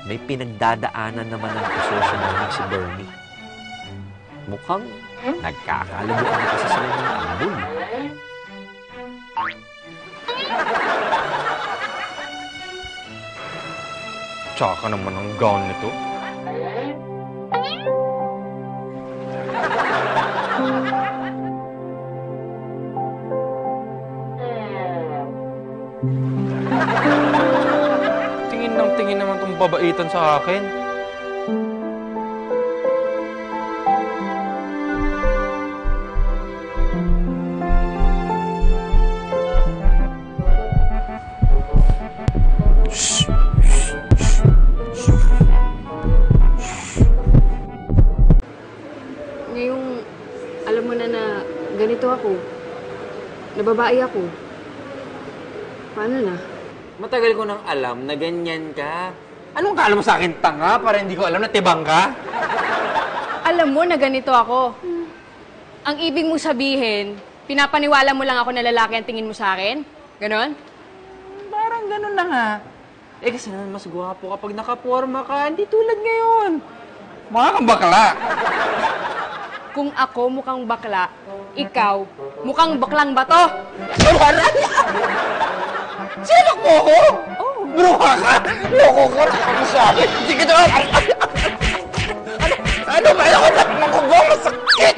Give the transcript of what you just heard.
May pinagdadaanan naman ng kasosyo namin si Bernie. Mukhang nagkakalabuan na kasi sila ng ambul. Tsaka naman ang gown nito. Tingin ng tingin naman tong babaitan sa akin. Ngayong alam mo na ganito ako, na babae ako, paano na? Matagal ko nang alam na ganyan ka. Anong kala mo sa akin, tanga? Para hindi ko alam na tibang ka? Alam mo na ganito ako. Ang ibig mo sabihin, pinapaniwala mo lang ako na lalaki ang tingin mo sa akin? Ganon? Parang ganun na nga. Eh kasi naman mas gwapo kapag nakaporma ka, hindi tulad ngayon. Mga kang bakla. Kung ako mukhang bakla, ikaw, mukhang baklang bato. Sino mo ko? Oh. Bruha ka? Loko ko na kami sa akin. Sige na. Ano ba? Ako na. Nakugawa. Sakit.